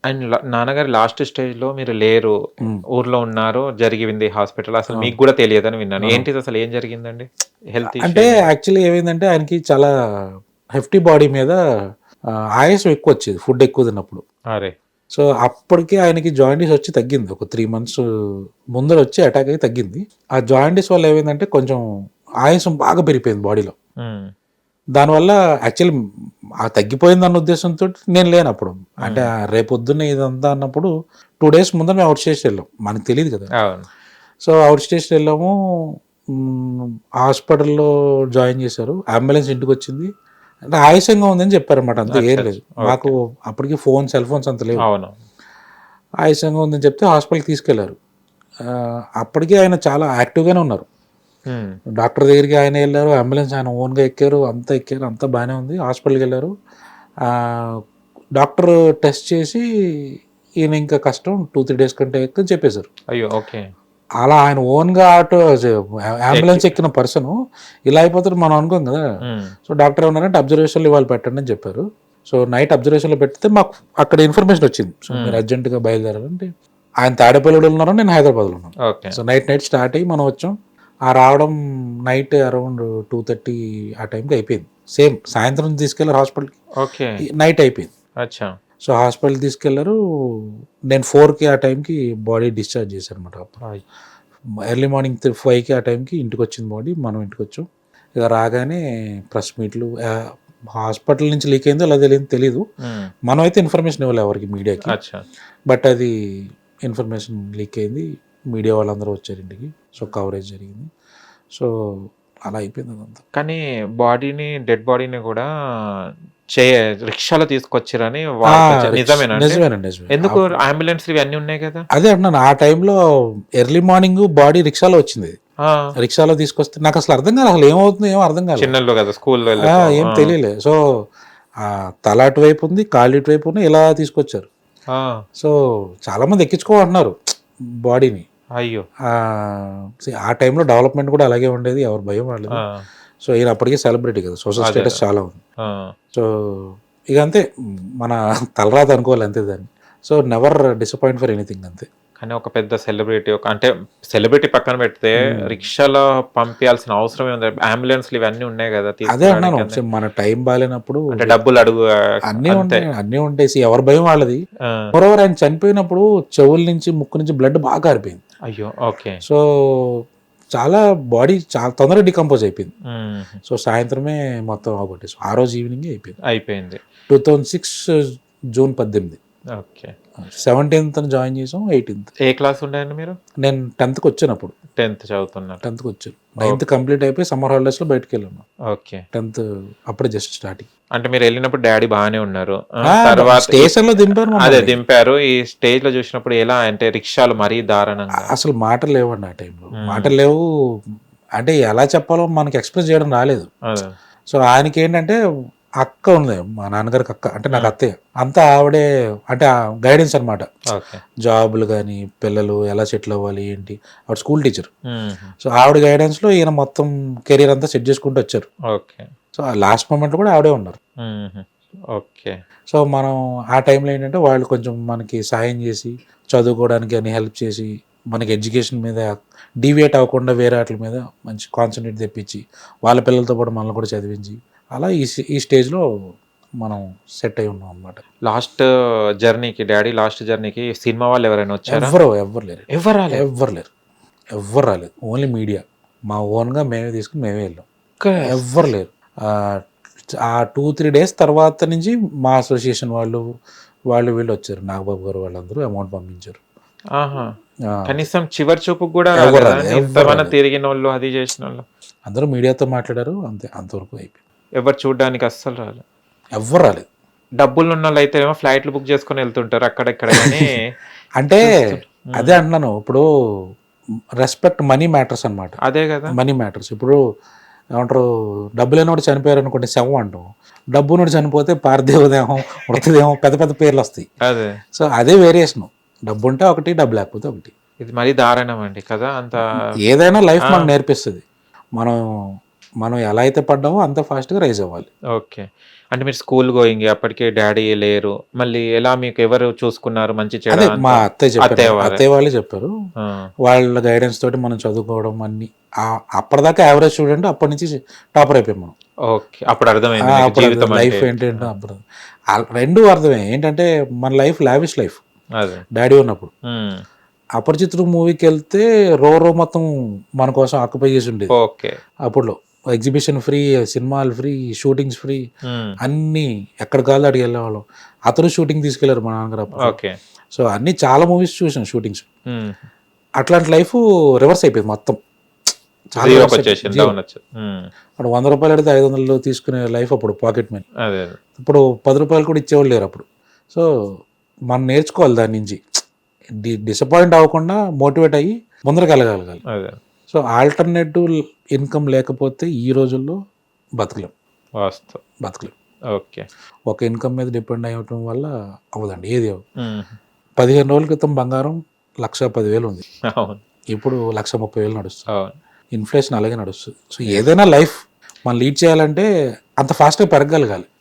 And నాన్నగారి last స్టేజ్‌లో మీరు లేరు. హ్మ్. ఊర్లో ఉన్నారు. జరిగింది హాస్పిటల్. అసలు అవును. మీకు గూడా తెలియదని విన్నాను. అవును. ఏంటిది అసలు ఏం జరిగిందండి? హెల్త్ ఇష్యూ అంటే ఏమైనా? యాక్చువల్లీ ఏమైందంటే ఆయనకి చాలా హెఫ్టీ బాడీ మీద ఆయాసం ఎక్కువొచ్చేది ఫుడ్ ఎక్కువ తిన్నప్పుడు. అరే! సో, అప్పటికే ఆయనకి జాండీస్ వచ్చి తగ్గింది. ఒక 3 మంత్స్ ముందర వచ్చి అటాక్ అయ్యి తగ్గింది. ఆ జాండీస్ వల్ల ఏమైందంటే కొంచెం ఆయాసం బాగా పెరిగిపోయింది బాడీలో. హ్మ్. దానివల్ల యాక్చువల్లీ తగ్గిపోయిందన్న ఉద్దేశంతోటి నేను లేనప్పుడు. అంటే హ్మ్. రేపొద్దున్న ఇదంతా అన్నప్పుడు 2 డేస్ ముందర మేము అవుట్ స్టేషన్ వెళ్ళాం. మనకు తెలీదు కదా! అవును. సో, అవుట్ స్టేషన్ వెళ్ళాము. హ్మ్. హాస్పిటల్‌లో జాయిన్ చేశారు. అంబులెన్స్ ఇంటికొచ్చింది. అంటే ఆయాసంగా ఉందని చెప్పారన్నమాట. అంతే అచ్చా! ఏం లేదు. అచ్చా! మాకు ఓకే. అప్పటికి సెల్ ఫోన్స్ అంత లేవు. అవును. ఆయాసంగా ఉందని చెప్తే హాస్పిటల్‌కి తీసుకెళ్లారు. అప్పటికే ఆయన చాలా యాక్టివ్‌గానే ఉన్నారు. హ్మ్. డాక్టర్ దగ్గరికి ఆయనే ఎళ్లారు. అంబులెన్స్ ఆయన ఓన్‌గా ఎక్కారు. అంతా బానే ఉంది. హాస్పిటల్‌కెళ్లారు. ఆహ్, డాక్టర్ టెస్ట్ చేసి ఈయన ఇంకా కష్టం 2, 3 డేస్ కంటే ఎక్కువ అని చెప్పేసారు. అయ్యో! ఓకే. అలా ఆయన ఓన్‌గా ఎక్కి అంబులెన్స్ ఎక్కిన పర్సను ఇలా అయిపోతారు మనం అనుకోం కదా! హ్మ్. సో, డాక్టర్ ఏమన్నారంటే అబ్జర్వేషన్‌లో ఇవాళ పెట్టండి అని చెప్పారు. సో, నైట్ అబ్జర్వేషన్‌లో పెడితే మాకు అక్కడ ఇన్ఫర్మేషన్ వచ్చింది. సో, హ్మ్. మీరు అర్జెంట్‌గా బయలుదేరాలంటే ఆయన తాడేపల్లిలో ఉన్నారు. నేను హైదరాబాద్‌లో ఉన్నాను. ఓకే. సో, నైట్ స్టార్ట్ అయ్యి మనం వచ్చాం. రావడం నైట్ అరౌండ్ 2:30 ఆ టైంకి అయిపోయింది. సేమ్ సాయంత్రం తీసుకెళ్లారు హాస్పిటల్‌కి. ఓకే. నైట్ అయిపోయింది. అచ్చా! సో, హాస్పిటల్‌కి తీసుకెళ్లారు. నేను 4కి ఆ టైంకి బాడీ డిశ్చార్జ్ చేశారన్నమాట. అయ్ ఎర్లీ మార్నింగ్ 5కి ఆ టైంకి ఇంటికొచ్చింది బాడీ. మనం ఇంటికొచ్చాం. ఇక రాగానే ప్రెస్ మీట్లు హాస్పిటల్ నుంచి లీక్ అయిందో లేదా తెలీదు. హ్మ్. మనమైతే ఇన్ఫర్మేషన్ ఇవ్వలే ఎవరికి మీడియాకి. అచ్చా! బట్ అది ఇన్ఫర్మేషన్ లీక్ అయింది. మీడియా వాళ్ళందరూ వచ్చారు ఇంటికి. సో, కవరేజ్ జరిగింది. సో, అలా అయిపోయింది అదంతా. కానీ డెడ్ బాడీని గూడా చే రిక్షాలో తీసుకొచ్చిరని ఆ! వార్తలు నిజమేనా అండి? నిజమేనండి. నిజమే. ఎందుకు అంబులెన్స్‌లు ఇవన్నీ ఉన్నాయి గదా! అదే అంటున్నాను. ఆ టైంలో ఎర్లీ మార్నింగ్ బాడీ రిక్షాలో వచ్చింది. ఆ! రిక్షాలో తీసుకొస్తే నాకసలు అర్థం కాలే. అసలు ఏమవుతుందో ఏమో అర్థం కాలే. చిన్నోళ్ళు గదా! స్కూల్‌లో వెళ్ళేటో ఏం ఆ! తెలియలే. సో, తల అటువైపు ఉంది, కాళ్ళు ఇటువైపు ఉన్నాయి. ఇలా తీసుకొచ్చారు. ఆ! సో, చాలామంది ఎక్కించుకోమంటున్నారు బాడీని. అయ్యో! ఆ టైంలో డెవలప్‌మెంట్ కూడా అలాగే ఉండేది. ఎవరి భయం వాళ్ళది. ఆ! సో, ఈయన అప్పటికే సెలబ్రిటీ కదా! సోషల్ అదే. స్టేటస్ చాలా ఉంది. ఆ! సో, ఇక అంతే మన తలరాత అనుకోవాలి అంతే దాన్ని. So, never disappoint for anything అంతే. కానీ ఒక పెద్ద సెలబ్రిటీ అంటే సెలబ్రిటీ పక్కన పెడితే రిక్షాలో పంపియాల్సిన అవసరం ఏముంది? అంబులెన్స్‌లు ఇవన్నీ ఉన్నాయి గదా! అదే అన్నాను. తీసుకురావడానికి అన్నీ. మన టైం బాలేనప్పుడు అంటే డబ్బులు అడుగు అన్నీ అంతే. ఉంటాయి. అన్నీ ఉంటాయి. ఎవరి భయం వాళ్ళది. ఆ! మోరోవర్ ఆయన చనిపోయినప్పుడు చెవుల నుంచి, ముక్కు నుంచి బ్లడ్ బాగా కారిపోయింది. అయ్యో! ఓకే. సో, చాలా బాడీ చాలా తొందరగా డికంపోజ్ అయిపోయింది. హుహు. సో, సాయంత్రమే మొత్తం అవగొట్టేసాం. ఆ రోజు ఈవినింగే అయిపోయింది. అయిపోయింది. 2006 జూన్ 18. ఓకే. 17థ్ జాయిన్ చేసాం. 18థ్ ఏ క్లాస్ ఉండండి మీరు? నేను 10థ్‌కి వచ్చానప్పుడు. 10th చదువుతున్నారు. 10థ్‌కి వచ్చాను. 9థ్ కంప్లీట్ అయిపోయి సమ్మర్ హాలిడేస్‌లో బయటికెళ్ళాను. ఓకే. 10థ్ అప్పుడే జస్ట్ స్టార్టింగ్. అంటే మీరెళ్ళినప్పుడు డ్యాడీ బానే ఉన్నారు. తర్వాత స్టేషన్‌లో దింపారు అదే మమ్మల్ని. దింపారు. ఈ స్టేజ్‌లో చూసినప్పుడు ఎలా అంటే రిక్షాలు మరీ దారుణంగా. అసలు మాటలు లేవండి ఆ టైంలో. హ్మ్. మాటలు లేవు. అంటే ఎలా చెప్పాలో మనకి ఎక్స్‌ప్రెస్ చేయడం రాలేదు. అదే. సో, ఆయనకేంటంటే అక్క ఉంది. మా నాన్నగారికి అక్క. అంటే నాకు హ్మ్. అత్తయ్య. అంతా ఆవిడే అంటే గైడెన్స్ అనమాట. ఓకే. జాబ్‌లు గాని, పిల్లలు ఎలా సెటిల్ అవ్వాలి ఏంటి. ఆవిడ స్కూల్ టీచర్. హుహు. సో, ఆవిడ గైడెన్స్‌లో ఈయన మొత్తం కెరియర్ అంతా సెట్ చేసుకుంటూ వచ్చారు. ఓకే. సో, ఆ లాస్ట్ మొమెంట్‌లో కూడా ఆవిడే ఉన్నారు. హుహు. ఓకే. సో, మనం ఆ టైంలో ఏంటంటే వాళ్ళు కొంచెం మనకి సాయం చేసి, చదువుకోవడానికి అని హెల్ప్ చేసి, మనకి ఎడ్యుకేషన్ మీద డీవియేట్ అవ్వకుండా వేరే ఆటిల మీద మంచి కాన్సంట్రేట్ తెప్పించి, వాళ్ళ పిల్లలతో పాటు మనల్ని కూడా చదివించి, అలా ఈ స్టేజ్‌లో మనం సెట్ అయి ఉన్నాం అనమాట. లాస్ట్ జర్నీకి సినిమా వాళ్ళు ఎవరైనా వచ్చారా? ఎవ్వరు లేరు. ఎవ్వరు రాలేదు. ఎవ్వరు రాలేదు. Only media. మా ఓన్‌గా మేమే తీసుకొని మేమే వెళ్ళాం. ఓకే. ఎవ్వరు లేరు. ఆహ్, ఆ 2, 3 డేస్ తర్వాత నుంచి మా అసోసియేషన్ వాళ్ళు వీళ్ళు వచ్చారు. నాగబాబు గారు వాళ్ళందరూ అమౌంట్ పంపించారు. ఆహా! ఆ! కనీసం చివరి చూపుకి గూడా ఎవ్వరు రాలేదా? రాలేదు. ఇంతమన్నా తిరిగినోళ్ళు, అది చేసినోళ్ళు. అందరూ మీడియాతో మాట్లాడారు. అంతే అంతవరకు అయిపోయింది. ఎవరు చూడ్డానికి అస్సలు రాలే. ఎవ్వరు రాలేదు. డబ్బులున్నోళ్ళైతేనేమో ఫ్లైట్‌లు బుక్ చేసుకొని ఎళ్తుంటారు అక్కడ ఇక్కడ గాని అంటే అదే హ్మ్. అంటున్నాను. ఇప్పుడు రెస్పెక్ట్ మనీ మ్యాటర్స్ అనమాట. అదే గదా! Money matters. ఇప్పుడు ఏమంటారు డబ్బులేనోడు చనిపోయారనుకోండి శవం అంటాం. డబ్బున్నోడు చనిపోతే పార్థివ దేహం, మృతదేహం పెద్ద పెద్ద పేర్లొస్తాయి. అదే. సో, అదే వేరియేషను. డబ్బుంటే ఒకటి, డబ్బు లేకపోతే ఒకటి. ఇది మరీ దారుణమండి కదా! అంత ఏదైనా లైఫ్ ఆ! మనకు నేర్పిస్తది. మనం మనం ఎలా అయితే పడ్డామో అంత ఫాస్ట్‌గా రైజ్ అవ్వాలి. ఓకే. అంటే మీరు స్కూల్ గోయింగ్ అప్పటికే డాడీ లేరు. మళ్ళీ ఎలా మీకు ఎవరు చూసుకున్నారు మంచి చెడ అదే మా అంతా? అత్తయ్య చెప్పారు, అత్తయ్య వారే. అత్తయ్య వాళ్ళే చెప్పారు. ఆ! వాళ్ళ గైడెన్స్ తోటి మనం చదువుకోవడం అన్ని అప్పటిదాకా యావరేజ్ స్టూడెంట్, అప్పటి నుంచి టాపర్ అయిపోయాం మనం. ఓకే. అప్పుడు అర్థమైంది మీకు జీవితం లైఫ్ అంటే. ఏంటంటే అప్పుడు రెండు అర్థమే. ఏంటంటే మన లైఫ్ లావిష్ లైఫ్ అదే. డాడీ ఉన్నప్పుడు. హ్మ్. అపరిచితుడు మూవీకి వెళ్తే రో మొత్తం మన కోసం ఆక్యుపై చేసి ఉండేది ఓకే. అప్పుడులో. ఎగ్జిబిషన్ ఫ్రీ, సినిమాలు ఫ్రీ, షూటింగ్స్ ఫ్రీ, హ్మ్. అన్నీ ఎక్కడ కాదు అడిగి వెళ్ళేవాళ్ళం. అతను షూటింగ్ తీసుకెళ్లారు మా నాన్నగారు అప్పుడు. ఓకే. సో అన్ని చాలా మూవీస్ చూసాను షూటింగ్స్. హ్మ్. అట్లాంటి లైఫ్ రివర్స్ అయిపోయింది మొత్తం. చాలా జీరోకి reverse వచ్చేసింది. అయిపోయింది. డౌన్ వచ్చి. హ్మ్. అప్పుడు 100 రూపాయలు అడిగితే 500 తీసుకునే లైఫ్ అప్పుడు పాకెట్ మనీ. అదే. అదే. ఇప్పుడు 10 రూపాయలు కూడా ఇచ్చేవాళ్ళు లేరు అప్పుడు. సో మనం నేర్చుకోవాలి దాని నుంచి. డిసప్పాయింట్ అవ్వకుండా మోటివేట్ అయ్యి ముందరకు వెళ్ళగలగాలి. అదే. సో ఆల్టర్నేటివ్ ఇన్కమ్ లేకపోతే ఈ రోజుల్లో బతకలేం. వాస్తవం. ఓకే. ఒక ఇన్కమ్ మీద డిపెండ్ అయ్యటం వల్ల అవ్వదండి, ఏది అవ్వదు. హ్మ్. 15 రోజుల క్రితం బంగారం 1,10,000 ఉంది, అవును. ఇప్పుడు 1,30,000 నడుస్తుంది. అవును. ఇన్ఫ్లేషన్ అలాగే నడుస్తుంది. సో ఏదైనా లైఫ్ మనం లీడ్ చేయాలంటే అంత ఫాస్ట్గా పెరగగలగాలి.